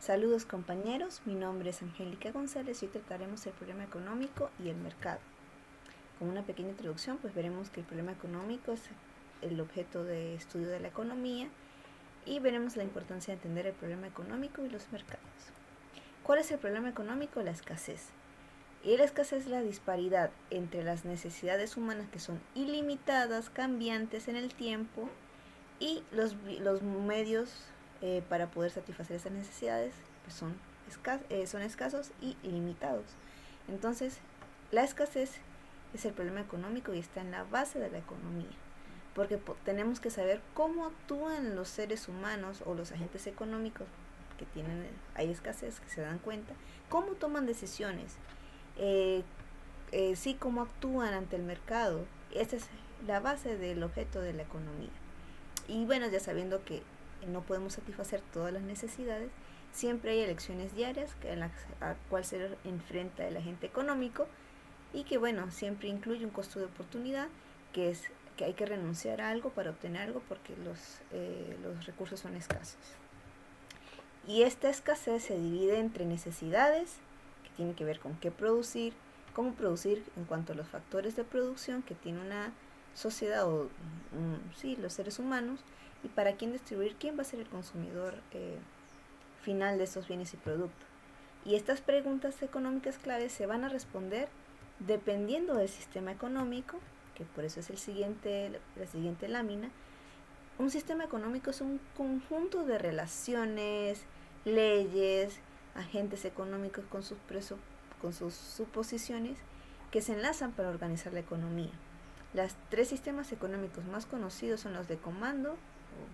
Saludos compañeros, mi nombre es Angélica González y hoy trataremos el problema económico y el mercado. Como una pequeña introducción, pues veremos que el problema económico es el objeto de estudio de la economía y veremos la importancia de entender el problema económico y los mercados. ¿Cuál es el problema económico? La escasez. Y la escasez es la disparidad entre las necesidades humanas que son ilimitadas, cambiantes en el tiempo, y los medios para poder satisfacer esas necesidades pues son escasos y limitados. Entonces, la escasez es el problema económico y está en la base de la economía, porque tenemos que saber cómo actúan los seres humanos o los agentes económicos que hay escasez, que se dan cuenta, cómo toman decisiones, eh, sí, cómo actúan ante el mercado. Esta es la base del objeto de la economía. Y bueno, ya sabiendo que no podemos satisfacer todas las necesidades, siempre hay elecciones diarias a cual se enfrenta el agente económico y que bueno, siempre incluye un costo de oportunidad, que es que hay que renunciar a algo para obtener algo porque los recursos son escasos. Y esta escasez se divide entre necesidades, que tienen que ver con qué producir, cómo producir en cuanto a los factores de producción que tiene una sociedad o sí, los seres humanos, y para quién distribuir, quién va a ser el consumidor final de estos bienes y productos. Y estas preguntas económicas claves se van a responder dependiendo del sistema económico, que por eso es la siguiente lámina. Un sistema económico es un conjunto de relaciones, leyes, agentes económicos con sus suposiciones que se enlazan para organizar la economía. Los tres sistemas económicos más conocidos son los de comando,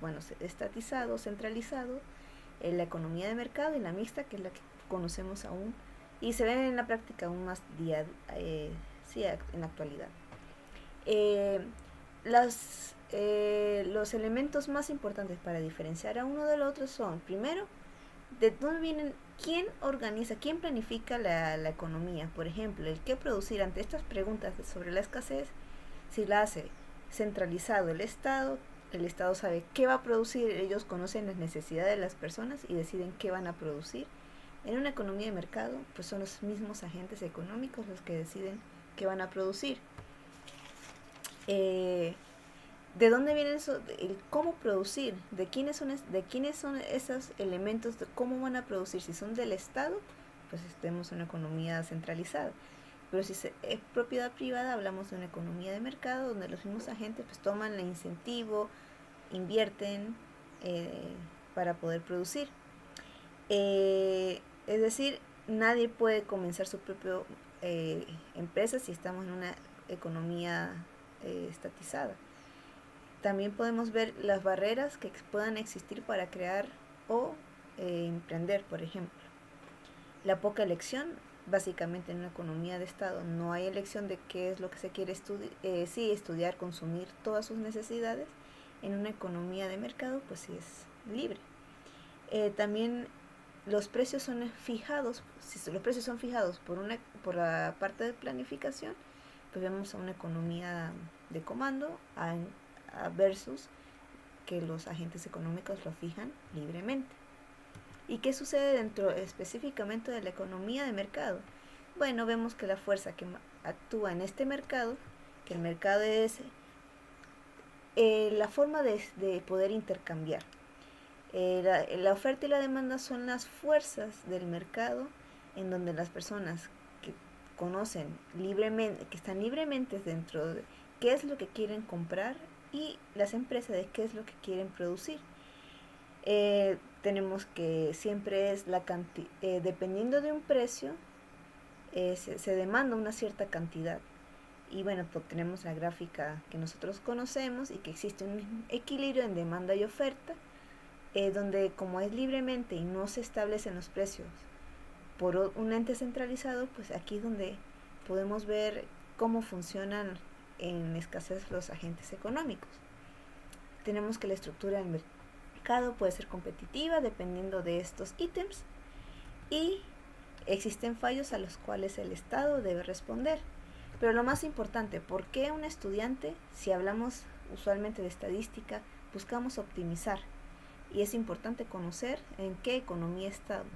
bueno, estatizado, centralizado, la economía de mercado y la mixta, que es la que conocemos aún y se ven en la práctica aún más sí, en la actualidad. Los elementos más importantes para diferenciar a uno del otro son, primero, de dónde vienen, quién organiza, quién planifica la economía. Por ejemplo, el qué producir ante estas preguntas sobre la escasez, si la hace centralizado el Estado sabe qué va a producir, ellos conocen las necesidades de las personas y deciden qué van a producir. En una economía de mercado, pues son los mismos agentes económicos los que deciden qué van a producir. ¿De dónde viene eso? El cómo producir, de quiénes son esos elementos, de cómo van a producir. Si son del Estado, pues tenemos una economía centralizada. Pero si es propiedad privada, hablamos de una economía de mercado donde los mismos agentes pues toman el incentivo, invierten para poder producir. Es decir, nadie puede comenzar su propia empresa si estamos en una economía estatizada. También podemos ver las barreras que puedan existir para crear o emprender, por ejemplo. La poca elección, básicamente en una economía de Estado no hay elección de qué es lo que se quiere estudiar, consumir todas sus necesidades. En una economía de mercado, pues sí es libre. También los precios son fijados. Si los precios son fijados por la parte de planificación, pues vemos a una economía de comando versus que los agentes económicos lo fijan libremente. ¿Y qué sucede dentro específicamente de la economía de mercado? Bueno, vemos que la fuerza que actúa en este mercado, que el mercado es la forma de poder intercambiar. La oferta y la demanda son las fuerzas del mercado en donde las personas que conocen libremente, que están libremente dentro de qué es lo que quieren comprar y las empresas de qué es lo que quieren producir. Tenemos que siempre es la cantidad, dependiendo de un precio, se demanda una cierta cantidad. Y bueno, pues tenemos la gráfica que nosotros conocemos y que existe un equilibrio en demanda y oferta, donde como es libremente y no se establecen los precios por un ente centralizado, pues aquí es donde podemos ver cómo funcionan en escasez los agentes económicos. Tenemos que la estructura del mercado puede ser competitiva dependiendo de estos ítems y existen fallos a los cuales el Estado debe responder. Pero lo más importante, ¿por qué un estudiante, si hablamos usualmente de estadística, buscamos optimizar? y es importante conocer en qué economía estamos.